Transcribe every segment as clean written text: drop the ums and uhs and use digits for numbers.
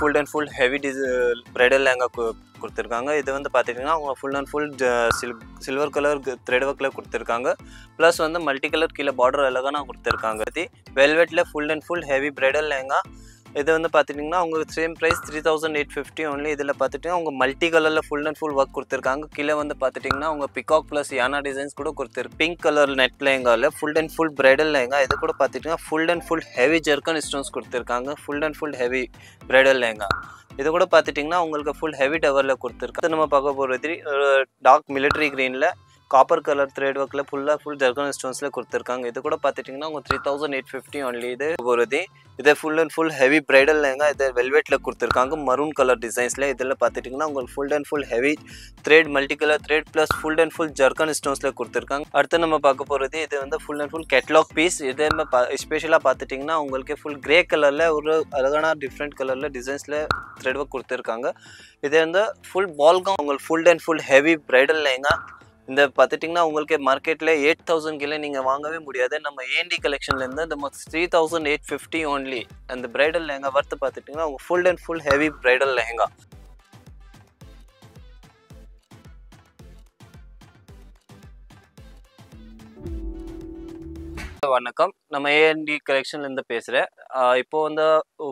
Full and full heavy bridal lehenga கொடுத்துருக்காங்க. இது வந்து பார்த்திங்கன்னா அவங்க full and full silver colour thread ஒர்க்கில் கொடுத்துருக்காங்க. ப்ளஸ் வந்து மல்டி கலர் கீழே பார்டர் அழகாக கொடுத்துருக்காங்க. வெல்வெட்டில் full and full heavy bridal lehenga. இது வந்து பார்த்துட்டிங்கன்னா உங்களுக்கு சேம் ப்ரைஸ் 3850 ஒன்லி. இதில் பார்த்துட்டிங்கன்னா அவங்க மல்டி கலரில் ஃபுல் அண்ட் ஃபுல் ஒர்க் கொடுத்துருக்காங்க. கீழே வந்து பார்த்துட்டிங்கன்னா அவங்க பிகாக் ப்ளஸ் யானா டிசைன்ஸ் கூட கொடுத்துருக்கு. பிங்க் கலர் நெட் லேங்காவில் full and full bridal lehenga. இது கூட பார்த்துட்டிங்கன்னா full and full heavy zircon stones கொடுத்துருக்காங்க. Full and full heavy bridal lehenga. இது கூட பார்த்துட்டிங்கன்னா உங்களுக்கு ஃபுல் ஹெவி டவரில் கொடுத்துருக்காங்க. நம்ம பார்க்க போகிறது டார்க் மிலிட்ரி க்ரீனில் காப்பர் கலர் த்ரெட் ஒர்க்கில் ஃபுல் ஜெர்கன் ஸ்டோன்ஸில் கொடுத்துருக்காங்க. இது கூட பார்த்துட்டிங்கன்னா உங்கள் 3850 ஒன்லி. இது போகிறது இதே full and full heavy bridal lehenga. இதை வெல்வெட்டில் கொடுத்துருக்காங்க மரூன் கலர் டிசைன்ஸில். இதில் பார்த்துட்டிங்கன்னா உங்களுக்கு full and full heavy thread multi colour thread plus full and full zircon ஸ்டோன்ஸில் கொடுத்துருக்காங்க. அடுத்து நம்ம பார்க்க போகிறது இது வந்து full and full catalogue piece. இதே ஸ்பெஷலாக பார்த்துட்டிங்கன்னா உங்களுக்கு ஃபுல் கிரே கலரில் ஒரு அழகான டிஃப்ரெண்ட் கலரில் டிசைன்ஸில் த்ரெட் ஒர்க் கொடுத்துருக்காங்க. இதே வந்து ஃபுல் பால்கம் உங்களுக்கு full and full heavy bridal lehenga. இந்த பார்த்துட்டிங்கன்னா உங்களுக்கு மார்க்கெட்டில் 8000 கீழே நீங்கள் வாங்கவே முடியாது. நம்ம ஏஎன்டி கலெக்ஷன்லேருந்து நம்ம 3850 ஒன்லி. அந்த பிரைடல் லேங்கா வர்த்து பார்த்துட்டிங்கன்னா அவங்க full and full heavy bridal lehenga. வணக்கம், நம்ம ஏஎன்டி கலெக்ஷன்லேருந்து பேசுகிறேன். இப்போ வந்து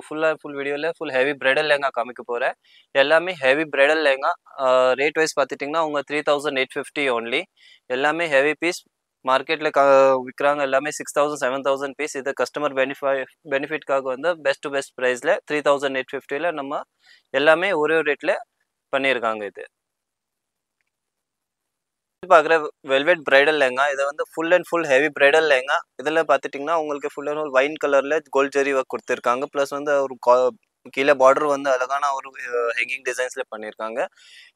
ஃபுல் வீடியோவில் ஃபுல் ஹெவி பிரைடல் லேங்கா காமிக்க போகிறேன். எல்லாமே heavy bridal lehenga. Rate wise பார்த்துட்டிங்கன்னா உங்கள் 3850 ஒன்லி. எல்லாமே ஹெவி பீஸ். மார்க்கெட்டில் விற்கிறாங்க எல்லாமே 6000 7000 பீஸ். இது கஸ்டமர் பெனிஃபிட்காக வந்து பெஸ்ட் டு பெஸ்ட் ப்ரைஸில் 3850 நம்ம எல்லாமே ஒரே ரேட்டில் பண்ணியிருக்காங்க. இது பார்க்குற வெல்வெட் பிரைடல் லேங்கா. இதை வந்து full and full heavy bridal lehenga. இதில் பார்த்துட்டிங்கன்னா உங்களுக்கு ஃபுல் அண்ட் ஃபுல் வைன் கலரில் கோல்ட் ஜெரி ஒர்க் கொடுத்துருக்காங்க. ப்ளஸ் வந்து ஒரு கீழே பார்டர் வந்து அழகான ஒரு ஹேங்கிங் டிசைன்ஸில் பண்ணியிருக்காங்க.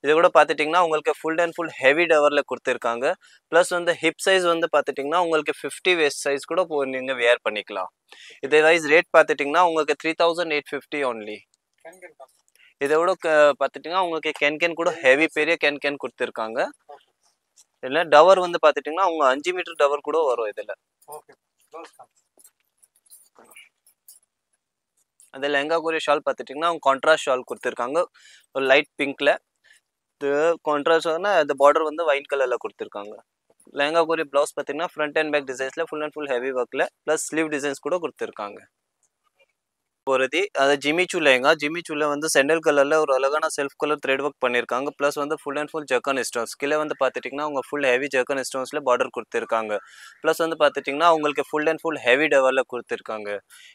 இது கூட பார்த்துட்டிங்கன்னா உங்களுக்கு ஃபுல் அண்ட் ஃபுல் ஹெவி டவரில் கொடுத்துருக்காங்க. ப்ளஸ் வந்து ஹிப் சைஸ் வந்து பார்த்துட்டிங்கன்னா உங்களுக்கு 50 வேஸ்ட் சைஸ் கூட நீங்கள் வேர் பண்ணிக்கலாம். இதே வைஸ் ரேட் பார்த்துட்டிங்கன்னா உங்களுக்கு 3850 ஒன்லி. இதோட பார்த்துட்டிங்கன்னா உங்களுக்கு கேன் கூட ஹெவி பெரிய கேன் கொடுத்துருக்காங்க. இல்லை டவர் வந்து பார்த்துட்டிங்கன்னா அவங்க 5 மீட்டர் டவர் கூட வரும். இதில் அது லெங்கா கூறிய ஷால் பார்த்துட்டிங்கன்னா அவங்க கான்ட்ராஸ்ட் ஷால் கொடுத்துருக்காங்க ஒரு லைட் பிங்க்ல. இது கான்ட்ராஸ்ட்னா அந்த பார்டர் வந்து ஒயிட் கலரில் கொடுத்துருக்காங்க. லெங்கா கூறிய ப்ளவுஸ் பார்த்தீங்கன்னா ஃப்ரண்ட் அண்ட் பேக் டிசைன்ஸில் ஃபுல் அண்ட் ஃபுல் ஹெவி ஒர்க்கில் ப்ளஸ் ஸ்லீவ் டிசைன்ஸ் கூட கொடுத்துருக்காங்க. போகிறது அது ஜிமிச்சூ லேங்கா. ஜிமிச்சூவில் வந்து செண்டல் கலரில் ஒரு அழகான செல்ஃப் கலர் த்ரெட் ஒர்க் பண்ணியிருக்காங்க. ப்ளஸ் வந்து ஃபுல் அண்ட் ஃபுல் ஜெர்கன் ஸ்டோன்ஸ். கீழே வந்து பார்த்துட்டிங்கன்னா அவங்க ஃபுல் ஹெவி ஜெர்கன் ஸ்டோன்ஸில் பார்டர் கொடுத்துருக்காங்க. ப்ளஸ் வந்து பார்த்துட்டிங்கன்னா உங்களுக்கு ஃபுல் அண்ட் ஃபுல் ஹெவி டவரில் கொடுத்துருக்காங்க.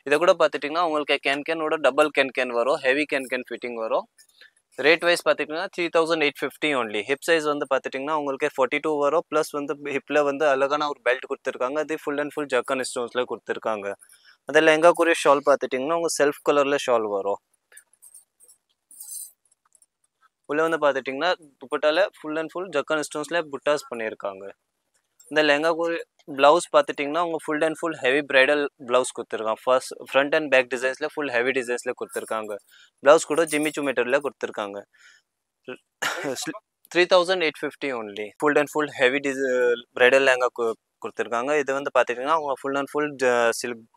இதை கூட பார்த்துட்டிங்கன்னா உங்களுக்கு கேனோட டபுள் கேன் வரும். ஹெவி கேன் ஃபிட்டிங் வரும். ரேட் வைஸ் பார்த்துட்டிங்கன்னா 3850 ஒன்லி. ஹிப் சைஸ் வந்து பார்த்துட்டிங்கன்னா உங்களுக்கு 42 வரும். ப்ளஸ் வந்து ஹிப்பில் வந்து அழகான ஒரு பெல்ட் கொடுத்துருக்காங்க. அது ஃபுல் அண்ட் ஃபுல் ஜெர்கன் ஸ்டோன்ஸில் கொடுத்துருக்காங்க. அதில் எங்கே கூறிய ஷால் பார்த்துட்டிங்கன்னா உங்கள் செல்ஃப் கலரில் ஷால் வரும். உள்ளே வந்து பார்த்துட்டிங்கன்னா துப்பட்டால ஃபுல் அண்ட் ஃபுல் ஜெர்கன் ஸ்டோன்ஸில் புட்டாஸ் பண்ணியிருக்காங்க. இந்த லெங்கா கூறிய ப்ளவுஸ் பார்த்துட்டிங்கன்னா உங்கள் full and full heavy bridal blouse கொடுத்துருக்காங்க. ஃபர்ஸ்ட் ஃப்ரண்ட் அண்ட் பேக் டிசைன்ஸில் ஃபுல் ஹெவி டிசைன்ஸில் கொடுத்துருக்காங்க. ப்ளவுஸ் கூட ஜிமிச்சூ மெட்டீரியலில் கொடுத்துருக்காங்க. 3850 only. Full and full heavy bridal lehenga கொடுத்துருக்காங்க. இது வந்து பார்த்துட்டிங்கன்னா அவங்க full and full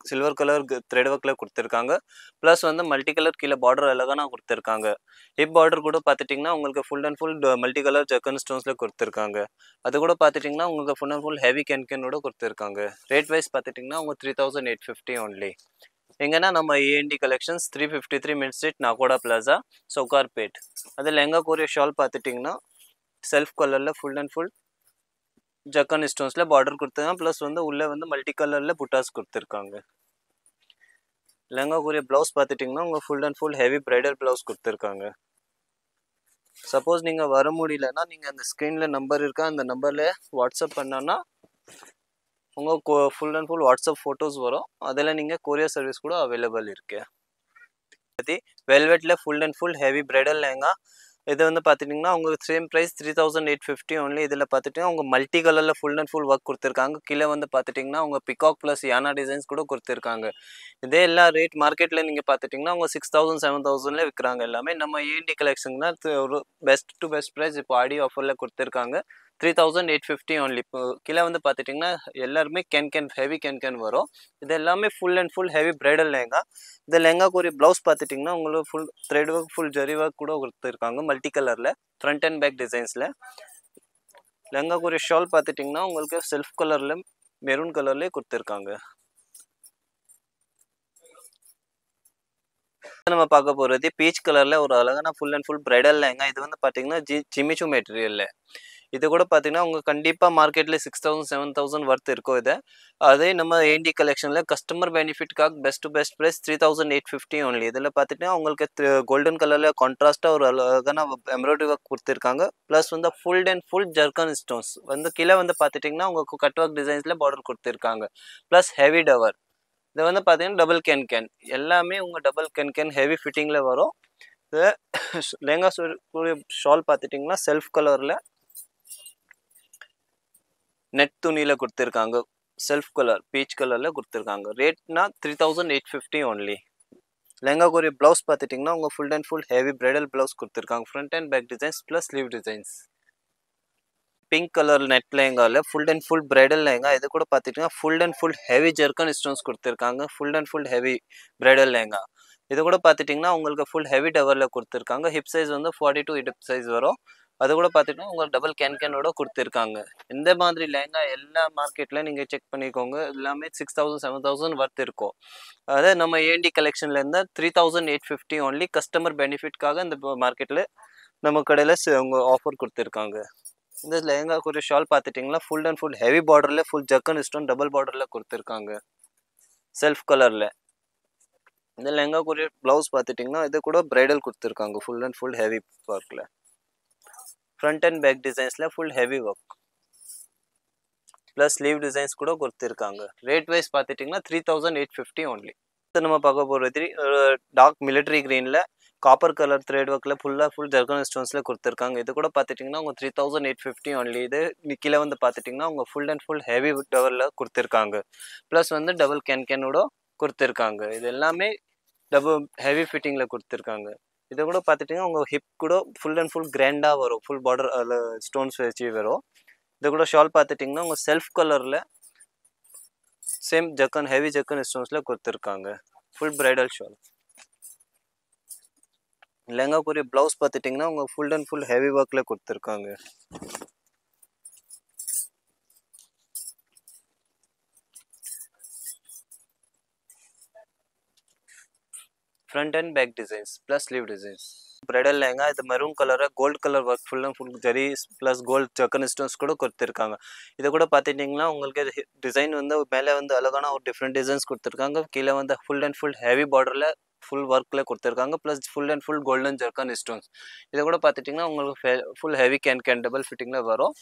silver colour thread ஒர்க்கில் கொடுத்துருக்காங்க. ப்ளஸ் வந்து மல்டி கலர் கீழே பார்டர் அழகான கொடுத்துருக்காங்க. ஹிப் பார்டர் கூட பார்த்துட்டிங்கன்னா உங்களுக்கு full and full multi colour zircon ஸ்டோன்ஸில் கொடுத்துருக்காங்க. அது கூட பார்த்துட்டிங்கன்னா உங்களுக்கு ஃபுல் அண்ட் ஃபுல் ஹெவி கேனோட கொடுத்துருக்காங்க. ரேட் வைஸ் பார்த்துட்டிங்கன்னா உங்கள் 3850 ஒன்லி. எங்கன்னா நம்ம A N D collections 353 mid street Nakoda plaza Sowcarpet. அது லெங்கா கூறிய ஷால் பார்த்துட்டிங்கன்னா செல்ஃப் கலரில் ஃபுல் அண்ட் ஃபுல் ஜெர்கன் ஸ்டோன்ஸில் பார்டர் கொடுத்துருக்காங்க. ப்ளஸ் வந்து உள்ளே வந்து மல்டி கலரில் புட்டாஸ் கொடுத்துருக்காங்க. லெங்கா கூறிய ப்ளவுஸ் பார்த்துட்டிங்கன்னா உங்கள் full and full heavy bridal blouse கொடுத்துருக்காங்க. சப்போஸ் நீங்கள் வர முடியலன்னா நீங்கள் அந்த ஸ்க்ரீனில் நம்பர் இருக்கா, அந்த நம்பரில் வாட்ஸ்அப் பண்ணோன்னா உங்கள் full and full WhatsApp photos வரும். அதில் நீங்கள் கொரியர் சர்வீஸ் கூட அவைலபிள் இருக்கு. வெல்வெட்டில் full and full heavy bridal lehenga. இது வந்து பார்த்துட்டிங்கன்னா உங்களுக்கு சேம் ப்ரைஸ் 3850 ஒன்லி. இதில் பார்த்துட்டிங்கன்னா உங்கள் மல்டி கலரில் ஃபுல் அண்ட் ஃபுல் ஒர்க் கொடுத்துருக்காங்க. கீழே வந்து பார்த்துட்டிங்கன்னா உங்கள் பிகாக் ப்ளஸ் யானா டிசைன்ஸ் கூட கொடுத்துருக்காங்க. இதே எல்லா ரேட் மார்க்கெட்டில் நீங்கள் பார்த்துட்டிங்கன்னா உங்கள் 6000 7000 விற்கிறாங்க. எல்லாமே நம்ம ஏஎன்டி கலெக்ஷன்னா ஒரு பெஸ்ட் டு பெஸ்ட் ப்ரைஸ் இப்போ ஆடி ஆஃபரில் கொடுத்துருக்காங்க. 3850 only. இப்போ கீழே வந்து பார்த்துட்டிங்கன்னா எல்லாருமே ஹெவி கேன் வரும். இது எல்லாமே full and full heavy bridal lehenga. இந்த லெஹங்காக்கு ஒரு ப்ளவுஸ் பார்த்துட்டிங்கன்னா உங்களுக்கு full thread work full zari work கூட கொடுத்துருக்காங்க மல்டி கலரில் ஃப்ரண்ட் அண்ட் பேக் டிசைன்ஸில். லெஹங்காக்கு ஒரு ஷால் பார்த்துட்டிங்கன்னா உங்களுக்கு செல்ஃப் கலரில் மெரூன் கலர்லேயே கொடுத்துருக்காங்க. நம்ம பார்க்க போகிறது பீச் கலரில் ஒரு அழகான full and full bridal lehenga. இது வந்து பார்த்தீங்கன்னா ஜிமிச்சு மெட்டீரியலில். இது கூட பார்த்தீங்கன்னா உங்களுக்கு கண்டிப்பாக மார்க்கெட்டில் 6000 7000 வர்த் இருக்கும். இது அதே நம்ம ஏண்டி கலெக்ஷனில் கஸ்டமர் பெனிஃபிட்காக best to best price 3850 only. இதில் பார்த்துட்டிங்கன்னா உங்களுக்கு கோல்டன் கலரில் கான்ட்ராஸ்ட்டாக ஒரு அழகான எம்ப்ராய்டரி ஒர்க் கொடுத்துருக்காங்க. ப்ளஸ் வந்து full and full zircon stones வந்து கீழே வந்து பார்த்துட்டிங்கன்னா உங்களுக்கு கட் ஒர்க் டிசைன்ஸில் பார்டர் கொடுத்துருக்காங்க. ப்ளஸ் ஹெவி டவர். இது வந்து பார்த்தீங்கன்னா டபுள் கேன் எல்லாமே உங்கள் டபுள் கேன் ஹெவி ஃபிட்டிங்கில் வரும். இது லெஹங்கா ஷால் பார்த்துட்டிங்கன்னா செல்ஃப் கலரில் நெட் துணியில் கொடுத்துருக்காங்க. செல்ஃப் கலர் பீச் கலரில் கொடுத்துருக்காங்க. ரேட்னா 3850 ஒன்லி. லெஹங்காக்கு ஒரு ப்ளவுஸ் பார்த்துட்டிங்கன்னா உங்கள் full and full heavy bridal blouse கொடுத்துருக்காங்க. Front and back designs plus sleeve designs. Pink colour net லெஹங்காவில் full and full bridal lehenga. இது கூட பார்த்துட்டிங்கன்னா full and full heavy zircon stones கொடுத்துருக்காங்க. Full and full heavy bridal lehenga. இது கூட பார்த்துட்டிங்கன்னா உங்களுக்கு ஃபுல் ஹெவி டவரில் கொடுத்துருக்காங்க. ஹிப் சைஸ் வந்து 42 ஹிப் சைஸ் வரும். அது கூட பார்த்துட்டிங்கன்னா உங்களுக்கு டபுள் கேனோட கொடுத்துருக்காங்க. இந்த மாதிரி லெஹங்கா எல்லா மார்க்கெட்டில் நீங்கள் செக் பண்ணிக்கோங்க. எல்லாமே 6000 7000 வர்த் இருக்கும். அதே நம்ம ஏண்டி கலெக்ஷன்லேருந்து 3850 ஒன்லி. கஸ்டமர் பெனிஃபிட்காக இந்த மார்க்கெட்டில் நம்ம கடையில் அவங்க ஆஃபர் கொடுத்துருக்காங்க. இந்த லெஹங்காக்கு ஒரு ஷால் பார்த்துட்டிங்கன்னா ஃபுல் அண்ட் ஃபுல் ஹெவி பார்டரில் ஃபுல் ஜர்கன் ஸ்டோன் டபுள் பார்டரில் கொடுத்துருக்காங்க செல்ஃப் கலரில். இந்த லெஹங்காக்கு ஒரு ப்ளவுஸ் பார்த்துட்டிங்கன்னா இது கூட பிரைடல் கொடுத்துருக்காங்க ஃபுல் அண்ட் ஃபுல் ஹெவி ஒர்க்கில். ஃப்ரண்ட் அண்ட் பேக் டிசைன்ஸில் full heavy work plus sleeve designs கூட கொடுத்துருக்காங்க. ரேட் வைஸ் பார்த்துட்டிங்கன்னா 3850 ஒன்லி. நம்ம பார்க்க போகிறது டார்க் மிலிட்ரி க்ரீனில் காப்பர் கலர் த்ரெட் ஒர்க்கில் ஃபுல் ஜர்கன் ஸ்டோன்ஸில் கொடுத்துருக்காங்க. இது கூட பார்த்துட்டிங்கன்னா உங்கள் 3850 ஒன்லி. இது கீழே வந்து பார்த்துட்டிங்கன்னா உங்கள் ஃபுல் அண்ட் ஃபுல் ஹெவி டவரில் கொடுத்துருக்காங்க. ப்ளஸ் வந்து டபுள் கேனோட கொடுத்துருக்காங்க. இது எல்லாமே டபுள் ஹெவி ஃபிட்டிங்கில் கொடுத்துருக்காங்க. இதை கூட பார்த்துட்டிங்கன்னா உங்கள் ஹிப் கூட ஃபுல் அண்ட் ஃபுல் கிராண்டாக வரும். ஃபுல் பார்டர் அதில் ஸ்டோன்ஸ் வச்சு வரும். இது கூட ஷால் பார்த்துட்டிங்கன்னா உங்கள் செல்ஃப் கலரில் சேம் ஹெவி ஜர்கன் ஸ்டோன்ஸில் கொடுத்துருக்காங்க. Full bridal shawl. லெஹங்காக்கு ஒரு ப்ளவுஸ் பார்த்துட்டிங்கன்னா உங்கள் ஃபுல் அண்ட் ஃபுல் ஹெவி ஒர்க்கில் கொடுத்துருக்காங்க. Front and back designs plus sleeve designs. Bridal lehenga. இது மெரூன் கலரில் gold colour work full and full zari plus gold zircon stones கூட கொடுத்துருக்காங்க. இதை கூட பார்த்துட்டிங்கன்னா உங்களுக்கு டிசைன் வந்து மேலே வந்து அழகான ஒரு டிஃப்ரெண்ட் டிசைன்ஸ் கொடுத்துருக்காங்க. கீழே வந்து ஃபுல் அண்ட் ஃபுல் ஹெவி பார்டரில் ஃபுல் ஒர்க்கில் கொடுத்துருக்காங்க. Plus full and full golden zircon stones. இதை கூட பார்த்துட்டிங்கன்னா உங்களுக்கு ஃபுல் ஹெவி கேன் டபுள் ஃபிட்டிங்கில் வரும்.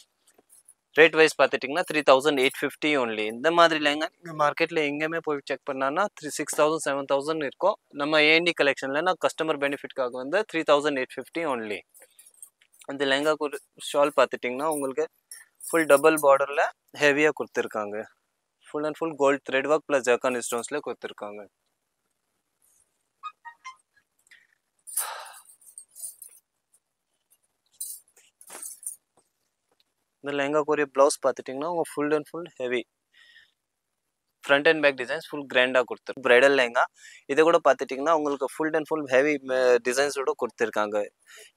ரேட் வைஸ் பார்த்துட்டிங்கன்னா 3850 ஒன்லி. இந்த மாதிரி லெஹங்கா நீங்கள் மார்க்கெட்டில் எங்கேயுமே போய் செக் பண்ணான்னா 6000 7000 இருக்கும். நம்ம ஏண்டி கலெக்ஷனில் நான் கஸ்டமர் பெனிஃபிட்காக வந்து 3850 ஒன்லி. அந்த லெஹங்காக்கு ஒரு ஷால் பார்த்துட்டிங்கன்னா உங்களுக்கு ஃபுல் டபுள் பார்டரில் ஹெவியாக கொடுத்துருக்காங்க. Full and full gold thread work plus zircon ஸ்டோன்ஸில் கொடுத்துருக்காங்க. இந்த லெஹங்காக்கு ஒரு ப்ளவுஸ் பார்த்துட்டிங்கன்னா உங்கள் full and full heavy front and back designs full கிராண்டாக கொடுத்துருக்கு. பிரைடல் லெஹங்கா. இதை கூட பார்த்துட்டிங்கன்னா உங்களுக்கு ஃபுல் அண்ட் ஃபுல் ஹெவி டிசைன்ஸோடு கொடுத்துருக்காங்க.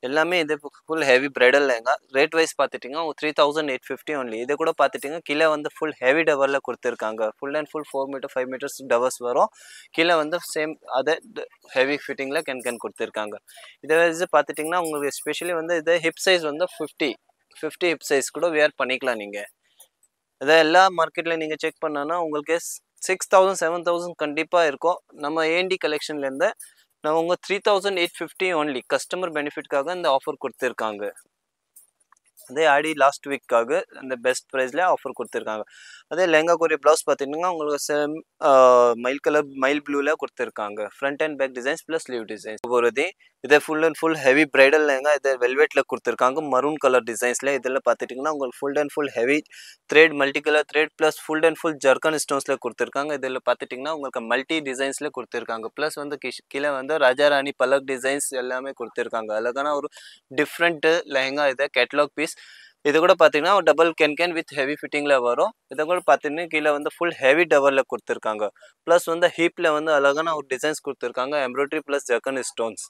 எல்லாமே இது full heavy bridal lehenga. Rate wise பார்த்துட்டிங்கன்னா 3850 ஒன்லி. இதை கூட பார்த்துட்டிங்கன்னா கீழே வந்து ஃபுல் ஹெவி டவரில் கொடுத்துருக்காங்க. Full and full 4 metre 5 metres towers வரும். கீழே வந்து சேம் அதே ஹெவி ஃபிட்டிங்கில் கேன் கொடுத்துருக்காங்க. இதை வச்சு பார்த்துட்டிங்கன்னா உங்களுக்கு எஸ்பெஷலி வந்து இது ஹிப் சைஸ் வந்து 50 ஹிப் சைஸ் கூட வேர் பண்ணிக்கலாம் நீங்கள். இதை எல்லா மார்க்கெட்டில் நீங்கள் செக் பண்ணோன்னா உங்களுக்கு 6000 7000 கண்டிப்பாக இருக்கும். நம்ம ஏண்டி கலெக்ஷன்லேருந்து நம்ம உங்கள் 3850 ஒன்லி. கஸ்டமர் பெனிஃபிட்காக இந்த ஆஃபர் கொடுத்துருக்காங்க. அதே ஆடி லாஸ்ட் வீக்காக அந்த பெஸ்ட் ப்ரைஸில் ஆஃபர் கொடுத்துருக்காங்க. அதே லெஹங்காக்கு ஒரு ப்ளவுஸ் பார்த்திங்கன்னா உங்களுக்கு சேம் மயில் ப்ளூவில் கொடுத்துருக்காங்க. Front and back designs plus sleeve designs போகிறது. இதை full and full heavy bridal lehenga. இதை வெல்வெட்டில் கொடுத்துருக்காங்க மரூன் கலர் டிசைன்ஸில். இதில் பார்த்துட்டிங்கன்னா உங்களுக்கு full and full heavy thread multi colour thread plus full and full zircon ஸ்டோன்ஸில் கொடுத்துருக்காங்க. இதில் பார்த்துட்டிங்கன்னா உங்களுக்கு மல்டி டிசைன்ஸில் கொடுத்துருக்காங்க. ப்ளஸ் வந்து கீழே வந்து ராஜா ராணி பலக் டிசைன்ஸ் எல்லாமே கொடுத்துருக்காங்க. அழகான ஒரு டிஃப்ரெண்ட்டு லெஹங்கா. இதை கேட்லாக் பீஸ் இது கூட பார்த்தீங்கன்னா டபுள் கேன் வித் ஹெவி ஃபிட்டிங்கில் வரும். இதை கூட பார்த்தீங்கன்னா கீழே வந்து ஃபுல் ஹெவி டவரில் கொடுத்துருக்காங்க. ப்ளஸ் வந்து ஹீப்பில் வந்து அழகான ஒரு டிசைன்ஸ் கொடுத்துருக்காங்க, எம்ப்ராய்டரி ப்ளஸ் ஜர்க்கன் ஸ்டோன்ஸ்.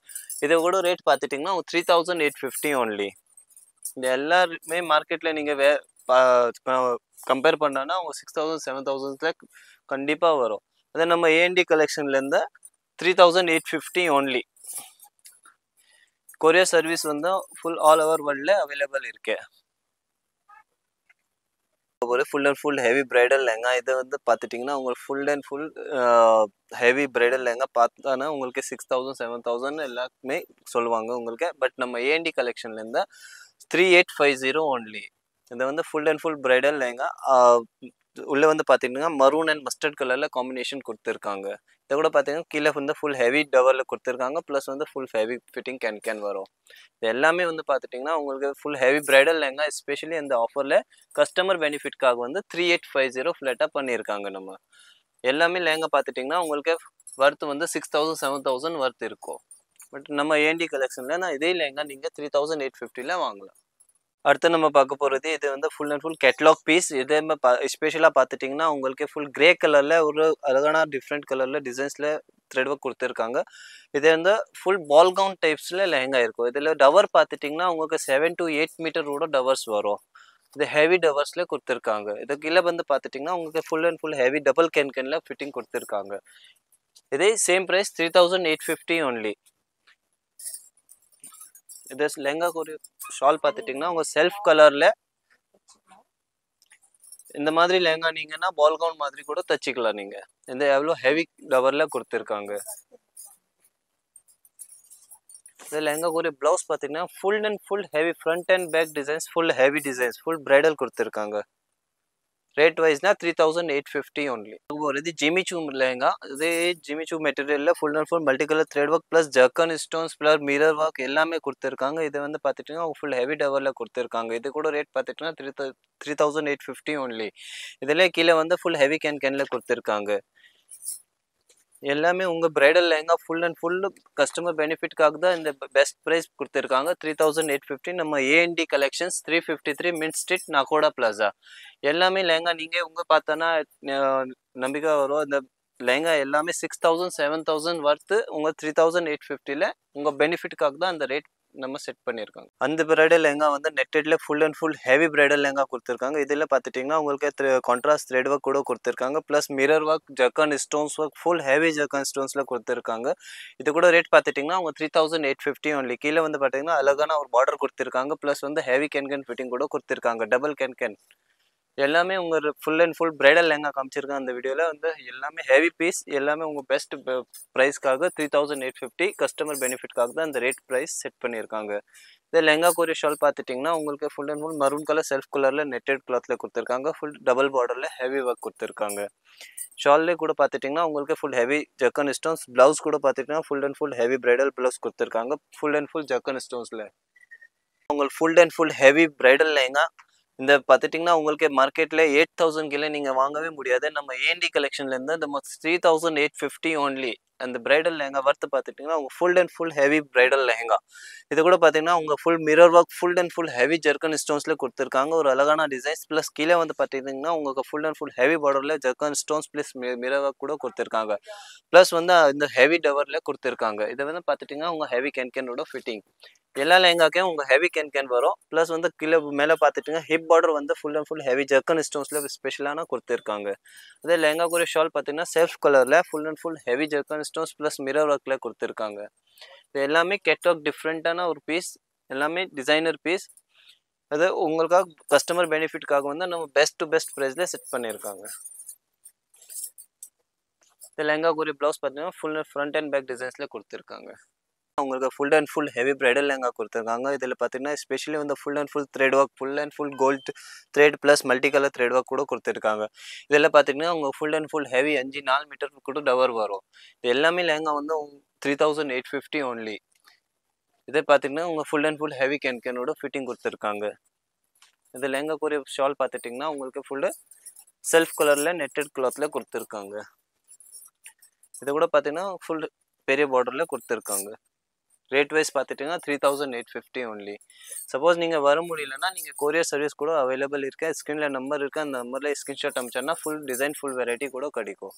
இது கூட ரேட் பார்த்துட்டிங்கன்னா 3850 ஒன்லி. இந்த எல்லாருமே மார்க்கெட்டில் நீங்கள் கம்பேர் பண்ணோன்னா அவங்க 6000 7000 கண்டிப்பாக வரும். அதே நம்ம ஏஎன்டி கலெக்ஷன்லேருந்து 3850 ஒன்லி. கொரியர் சர்வீஸ் வந்து ஃபுல் ஆல் ஓவர் வேர்ல்டில் அவைலபிள் இருக்கு. ஒரு full and full heavy bridal lehenga. இது வந்து பார்த்துட்டிங்கன்னா உங்களுக்கு full and full heavy bridal lehenga பார்த்தானா உங்களுக்கு 6000 7000 எல்லாருக்குமே சொல்லுவாங்க உங்களுக்கு. பட் நம்ம ஏஎன்டி கலெக்ஷன்லேருந்து 3850 ஒன்லி. இது வந்து full and full bridal lehenga. உள்ளே வந்து பார்த்தீங்கன்னா மரூன் அண்ட் மஸ்டர்ட் கலரில் காம்பினேஷன் கொடுத்துருக்காங்க. இதை கூட பார்த்தீங்கன்னா கீழே வந்து ஃபுல் ஹெவி டவரில் கொடுத்துருக்காங்க. ப்ளஸ் வந்து ஃபுல் ஹெவி ஃபிட்டிங் கேன் வரும். இது எல்லாமே வந்து பார்த்துட்டிங்கன்னா உங்களுக்கு full heavy bridal lehenga. Especially இந்த ஆஃபரில் கஸ்டமர் பெனிஃபிட்காக வந்து 3850 ஃப்ளாட்டாக பண்ணியிருக்காங்க. நம்ம எல்லாமே லெஹங்கா பார்த்துட்டிங்கன்னா உங்களுக்கு வர்த்து வந்து 6000 7000 வர்த்து இருக்கும். பட் நம்ம ஏஎன்டி கலெக்ஷனில் நான் இதே லெஹங்கா நீங்கள் 3850 வாங்கலாம். அடுத்து நம்ம பார்க்க போகிறது இது வந்து full and full catalogue piece. இதே ஸ்பெஷலாக பார்த்துட்டிங்கன்னா உங்களுக்கு ஃபுல் கிரே கலரில் ஒரு அழகான டிஃப்ரெண்ட் கலரில் டிசைன்ஸில் த்ரெட் ஒர்க் கொடுத்துருக்காங்க. இது வந்து ஃபுல் பால் கவுன் டைப்ஸில் லெஹங்கா இருக்கும். இதில் டவர் பார்த்துட்டிங்கன்னா உங்களுக்கு 7 to 8 மீட்டரோட டவர்ஸ் வரும். இது ஹெவி டவர்ஸில் கொடுத்துருக்காங்க. இது கீழே வந்து பார்த்துட்டிங்கன்னா உங்களுக்கு full and full heavy double கேன்ல ஃபிட்டிங் கொடுத்துருக்காங்க. இதே சேம் ப்ரைஸ் 3850 ஒன்லி. இது லெஹங்காக்கு ஒரு ஷால் பார்த்துட்டிங்கன்னா உங்கள் செல்ஃப் கலரில் இந்த மாதிரி லெஹங்கா நீங்கன்னா பால் கவுன் மாதிரி கூட தச்சிக்கலாம். நீங்கள் இந்த எவ்வளோ ஹெவி டவரில் கொடுத்துருக்காங்க. இந்த லெஹங்காக்கு ஒரு ப்ளவுஸ் பார்த்தீங்கன்னா full and full heavy front and back designs, full heavy designs, full bridal கொடுத்துருக்காங்க. ரேட் வைஸ்னா 3850 ஒன்லி. இது ஜிமிச்சூ லெஹங்கா. இதே ஜிமிச்சூ மெட்டீரியலில் full and full multi colour thread work plus zircon stones plus mirror work எல்லாமே கொடுத்துருக்காங்க. இதை வந்து பார்த்துட்டிங்கன்னா ஃபுல் ஹெவி டவரில் கொடுத்துருக்காங்க. இது கூட ரேட் பார்த்துட்டிங்கன்னா 3850 ஒன்லி. இதில் கீழே வந்து ஃபுல் ஹெவி கேன்ல கொடுத்துருக்காங்க. எல்லாமே உங்கள் bridal lehenga full and full customer பெனிஃபிட்காக தான் இந்த பெஸ்ட் ப்ரைஸ் கொடுத்துருக்காங்க. 3850. நம்ம A N D collections 353 mint street, Nakoda plaza. எல்லாமே லெஹங்கா நீங்கள் உங்கள் பார்த்தோன்னா நம்பிக்கை வரும். இந்த லெஹங்கா எல்லாமே 6000 7000 வர்த்து உங்கள் 3850 உங்கள் பெனிஃபிட்காக தான் அந்த ரேட் நம்ம செட் பண்ணியிருக்காங்க. அந்த பிரைடல் லெஹங்கா வந்து நெட்டட்ல full and full heavy bridal lehenga கொடுத்துருக்காங்க. இதில் பார்த்துட்டிங்கன்னா உங்களுக்கு கான்ட்ராஸ்ட் த்ரெட் ஒர்க் கூட கொடுத்துருக்காங்க. Plus mirror work, zircon stones work, full heavy zircon ஸ்டோன்ஸில் கொடுத்துருக்காங்க. இது கூட ரேட் பார்த்துட்டிங்கன்னா அவங்க 3850 ஒன்லி. கீழே வந்து பார்த்தீங்கன்னா அழகான ஒரு பார்டர் கொடுத்துருக்காங்க. ப்ளஸ் வந்து ஹெவி கேன் ஃபிட்டிங் கூட கொடுத்துருக்காங்க, டபுள் கேன். எல்லாமே உங்கள் full and full bridal lehenga காமிச்சிருக்கேன் அந்த வீடியோவில். வந்து எல்லாமே ஹெவி பீஸ், எல்லாமே உங்கள் பெஸ்ட் ப்ரைஸ்க்காக 3850 கஸ்டமர் பெனிஃபிட்காக தான் இந்த ரேட் ப்ரைஸ் செட் பண்ணியிருக்காங்க. இந்த லெஹங்கா கொரிய ஷால் பார்த்துட்டிங்கன்னா உங்களுக்கு full and full maroon colour self கலரில் நெட்டட் கிளாத்தில் கொடுத்துருக்காங்க. ஃபுல் டபுள் பார்டரில் ஹெவி ஒர்க் கொடுத்துருக்காங்க. ஷால்லே கூட பார்த்துட்டிங்கன்னா உங்களுக்கு ஃபுல் ஹெவி ஜர்க்கன் ஸ்டோன்ஸ். ப்ளவுஸ் கூட பார்த்துட்டிங்கன்னா full and full heavy bridal blouse கொடுத்துருக்காங்க, ஃபுல் அண்ட் ஃபுல் ஜர்க்கன் ஸ்டோன்ஸில். உங்களுக்கு full and full heavy bridal lehenga இந்த பார்த்துட்டிங்கன்னா உங்களுக்கு மார்க்கெட்டில் 8000 கீழே நீங்கள் வாங்கவே முடியாது. நம்ம ஏஎன்டி கலெக்ஷன்லேருந்து நம்ம 3850 ஒன்லி. அந்த பிரைடல் லெஹங்கா வர்த்து பார்த்துட்டிங்கன்னா உங்கள் full and full heavy bridal lehenga. இது கூட பார்த்தீங்கன்னா உங்கள் full mirror work, full and full heavy zircon ஸ்டோன்ஸில் கொடுத்துருக்காங்க. ஒரு அழகான டிசைன்ஸ். ப்ளஸ் கீழே வந்து பார்த்திங்கன்னா உங்களுக்கு ஃபுல் அண்ட் ஃபுல் ஹெவி பார்டரில் ஜர்க்கன் ஸ்டோன்ஸ் ப்ளஸ் மிரர் ஒர்க் கூட கொடுத்துருக்காங்க. ப்ளஸ் வந்து இந்த ஹெவி டவரில் கொடுத்துருக்காங்க. இதை வந்து பார்த்துட்டிங்கன்னா உங்கள் ஹெவி கேனோட ஃபிட்டிங். எல்லா லெஹங்காக்கையும் உங்கள் ஹெவி கேன் வரும். ப்ளஸ் வந்து கீழே மேலே பார்த்துட்டிங்கன்னா ஹிப் பார்டர் வந்து full and full heavy zircon ஸ்டோன்ஸில் ஸ்பெஷலான கொடுத்துருக்காங்க. அதே லெஹங்காக்குரிய ஷால் பார்த்தீங்கன்னா செல்ஃப் கலரில் full and full heavy ஜர்க்கன் stones plus mirror ஒர்க்கில் கொடுத்துருக்காங்க. இது எல்லாமே கேட்லாக் டிஃப்ரெண்ட்டான ஒரு பீஸ், எல்லாமே டிசைனர் பீஸ். அது உங்களுக்காக கஸ்டமர் பெனிஃபிட்காக வந்து நம்ம பெஸ்ட் டு பெஸ்ட் ப்ரைஸில் செட் பண்ணியிருக்காங்க. இந்த லெஹங்காக்குரிய ப்ளவுஸ் பார்த்தீங்கன்னா ஃபுல் ஃப்ரண்ட் அண்ட் பேக் டிசைன்ஸில் கொடுத்துருக்காங்க. உங்களுக்கு full and full heavy bridal lehenga கொடுத்துருக்காங்க. இதில் பார்த்தீங்கன்னா ஸ்பெஷலி வந்து full and full thread work, full and full gold thread plus multi colour thread work கூட கொடுத்துருக்காங்க. இதில் பார்த்தீங்கன்னா உங்கள் full and full heavy 5-4 metre கூட டவர் வரும். இது எல்லாமே லெஹங்கா வந்து 3850 ஒன்லி. இதே பார்த்தீங்கன்னா உங்கள் ஃபுல் அண்ட் ஃபுல் ஹெவி கேனோட ஃபிட்டிங் கொடுத்துருக்காங்க. இது லெஹங்காக்குரிய ஷால் பார்த்துட்டிங்கன்னா உங்களுக்கு ஃபுல்லு செல்ஃப் கலரில் நெட்டட் கிளாத்தில் கொடுத்துருக்காங்க. இது கூட பார்த்தீங்கன்னா ஃபுல் பெரிய பார்டரில் கொடுத்துருக்காங்க. ரேட் வைஸ் பார்த்துட்டிங்கன்னா 3850 ஒன்லி. சப்போஸ் நீங்கள் வர முடியலன்னா நீங்கள் கொரியர் சர்வீஸ் கூட அவைலபிள் இருக்குது. ஸ்க்ரீனில் நம்பர் இருக்குது, அந்த நம்பரில் ஸ்க்ரீன்ஷாட் அனுப்பிச்சோன்னா ஃபுல் டிசைன் ஃபுல் வெரைட்டி கூட கிடைக்கும்.